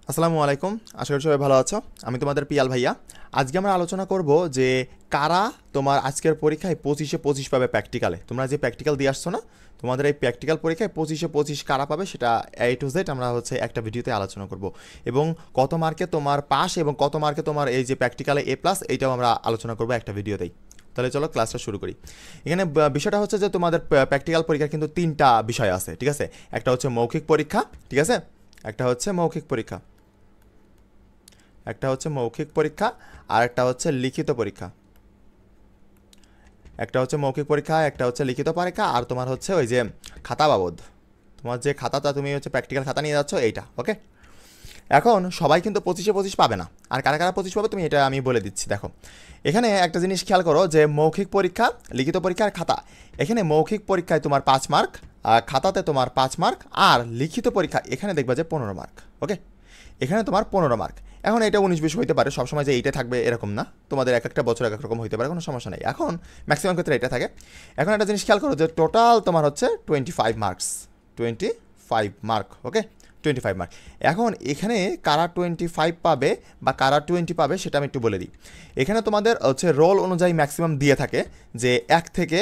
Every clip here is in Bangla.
আসসালামু আলাইকুম। আশা করি সবাই ভালো আছো। আমি তোমাদের পিয়াল ভাইয়া। আজকে আমরা আলোচনা করব যে কারা তোমার আজকের পরীক্ষায় 25-25 পাবে প্র্যাকটিক্যালে। তোমরা যে প্র্যাকটিক্যাল দিয়ে আসছো না, তোমাদের এই প্র্যাকটিক্যাল পরীক্ষায় 25-25 কারা পাবে সেটা A to Z আমরা একটা ভিডিওতে আলোচনা করব। এবং কত মার্কে তোমার পাস এবং কত মার্কে তোমার এই যে প্র্যাকটিক্যালে A+, এইটাও আমরা আলোচনা করব একটা ভিডিওতেই। তাহলে চলো ক্লাসটা শুরু করি। এখানে বিষয়টা হচ্ছে যে তোমাদের প্র্যাকটিক্যাল পরীক্ষার কিন্তু 3টা বিষয় আছে, ঠিক আছে? একটা হচ্ছে মৌখিক পরীক্ষা, ঠিক আছে? একটা হচ্ছে মৌখিক পরীক্ষা, একটা হচ্ছে মৌখিক পরীক্ষা, আর একটা হচ্ছে লিখিত পরীক্ষা। একটা হচ্ছে মৌখিক পরীক্ষা, একটা হচ্ছে লিখিত পরীক্ষা, আর তোমার হচ্ছে ওই যে খাতা বাবদ, তোমার যে খাতাটা তুমি হচ্ছে প্র্যাকটিক্যাল খাতা নিয়ে যাচ্ছ এইটা, ওকে? এখন সবাই কিন্তু 25-25 পাবে না। আর কারা কারা 25 পাবে তুমি এটা আমি বলে দিচ্ছি। দেখো, এখানে একটা জিনিস খেয়াল করো যে মৌখিক পরীক্ষা, লিখিত পরীক্ষা আর খাতা। এখানে মৌখিক পরীক্ষায় তোমার 5 মার্ক, আর খাতাতে তোমার 5 মার্ক, আর লিখিত পরীক্ষা এখানে দেখবা যে 15 মার্ক, ওকে? এখানে তোমার 15 মার্ক। এখন এটা 19-20 হইতে পারে, সবসময় যে এইটা থাকবে এরকম না, তোমাদের এক একটা বছর এক এক রকম হইতে পারে, কোনো সমস্যা নেই। এখন ম্যাক্সিমাম ক্ষেত্রে এটা থাকে। এখন একটা জিনিস খেয়াল করো যে টোটাল তোমার হচ্ছে 25 মার্কস, 25 মার্ক, ওকে? 25 মার্ক। এখন এখানে কারা 25 পাবে বা কারা 20 পাবে সেটা আমি একটু বলে দিই। এখানে তোমাদের হচ্ছে রোল অনুযায়ী ম্যাক্সিমাম দিয়ে থাকে যে 1 থেকে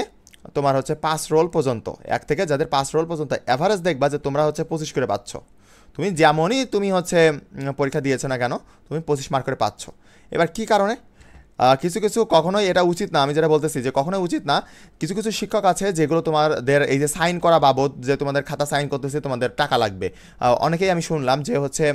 তোমার হচ্ছে 5 রোল পর্যন্ত, 1 থেকে যাদের 5 রোল পর্যন্ত অ্যাভারেজ দেখবা যে তোমরা হচ্ছে 25 করে পাচ্ছ। তুমি যেমনই তুমি হচ্ছে পরীক্ষা দিয়েছো না কেন, তুমি 25 মার্ক করে পাচ্ছ। এবার কি কারণে? কিছু কিছু কখনোই এটা উচিত না, আমি যেটা বলতেছি যে কখনোই উচিত না। কিছু কিছু শিক্ষক আছে যেগুলো তোমাদের এই যে সাইন করা বাবদ, যে তোমাদের খাতা সাইন করতেছে তোমাদের টাকা লাগবে। অনেকেই আমি শুনলাম যে হচ্ছে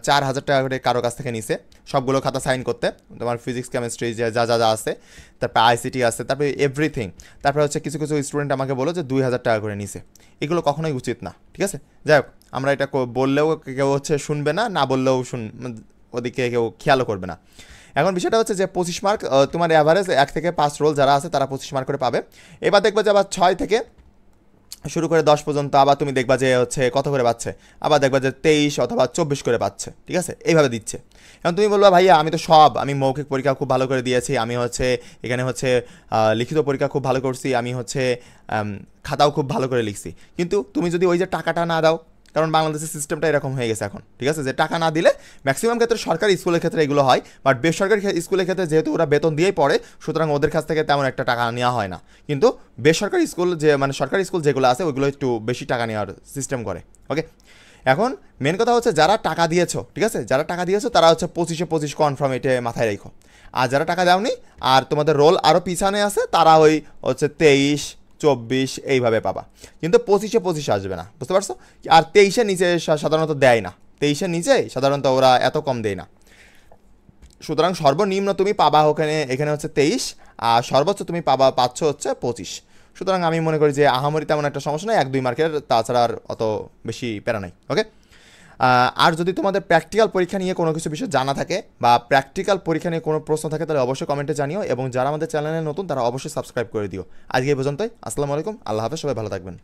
4,000 টাকা করে কারো কাছ থেকে নিছে সবগুলো খাতা সাইন করতে, তোমার ফিজিক্স কেমিস্ট্রি যা যা যা আছে, তারপর আইসিটি আছে, তারপরে এভরিথিং। তারপরে হচ্ছে কিছু কিছু স্টুডেন্ট আমাকে বলো যে 2,000 টাকা করে নিছে। এগুলো কখনোই উচিত না, ঠিক আছে? যাই হোক, আমরা এটা বললেও কেউ হচ্ছে শুনবে না, না বললেও ওদিকে কেউ খেয়ালও করবে না। এখন বিষয়টা হচ্ছে যে 25 মার্ক তোমার অ্যাভারেজ 1 থেকে 5 রোল যারা আছে তারা 25 মার্ক করে পাবে। এবার দেখবে যে আবার 6 থেকে শুরু করে 10 পর্যন্ত আবার তুমি দেখবা যে হচ্ছে কত করে পাচ্ছে, আবার দেখবা যে 23 অথবা 24 করে পাচ্ছে, ঠিক আছে? এইভাবে দিচ্ছে। এখন তুমি বলবা ভাইয়া আমি মৌখিক পরীক্ষা খুব ভালো করে দিয়েছি, আমি হচ্ছে এখানে হচ্ছে লিখিত পরীক্ষা খুব ভালো করছি, আমি হচ্ছে খাতাও খুব ভালো করে লিখছি। কিন্তু তুমি যদি ওই যে টাকাটা না দাও, কারণ বাংলাদেশের সিস্টেমটা এরকম হয়ে গেছে এখন, ঠিক আছে? যে টাকা না দিলে ম্যাক্সিমাম ক্ষেত্রে সরকারি স্কুলের ক্ষেত্রে এগুলো হয়, বাট বেসরকারি স্কুলের ক্ষেত্রে যেহেতু ওরা বেতন দিয়েই পড়ে, সুতরাং ওদের কাছ থেকে তেমন একটা টাকা নেওয়া হয় না। কিন্তু বেসরকারি স্কুল যে মানে সরকারি স্কুল যেগুলো আছে ওইগুলো একটু বেশি টাকা নেওয়ার সিস্টেম করে, ওকে? এখন মেন কথা হচ্ছে যারা টাকা দিয়েছো, ঠিক আছে, যারা টাকা দিয়েছো তারা হচ্ছে 25-25 কনফার্ম, এটা মাথায় রেখো। আর যারা টাকা দাওনি আর তোমাদের রোল আরও পিছনে আছে, তারা ওই হচ্ছে 23-24 এইভাবে পাবা। কিন্তু 25-25 আসবে না, বুঝতে পারছো? আর 23-এর নিচে সাধারণত দেয় না, 23-এর নিচে সাধারণত ওরা এত কম দেয় না। সুতরাং সর্বনিম্ন তুমি পাবা এখানে হচ্ছে 23, আর সর্বোচ্চ তুমি পাচ্ছ হচ্ছে 25। সুতরাং আমি মনে করি যে আহামরি তেমন একটা সমস্যা নেই, 1-2 মার্কের, তাছাড়া আর অত বেশি প্যারা নাই, ওকে? আর যদি তোমাদের প্র্যাকটিক্যাল পরীক্ষা নিয়ে কোনো কিছু বিষয় জানা থাকে বা প্র্যাকটিক্যাল পরীক্ষা নিয়ে কোনো প্রশ্ন থাকে তাহলে অবশ্যই কমেন্টে জানিও, এবং যারা আমাদের চ্যানেলে নতুন তারা অবশ্যই সাবস্ক্রাইব করে দিও। আজকে এই পর্যন্তই। আসসালামু আলাইকুম, আল্লাহ হাফেজ, সবাই ভালো থাকবেন।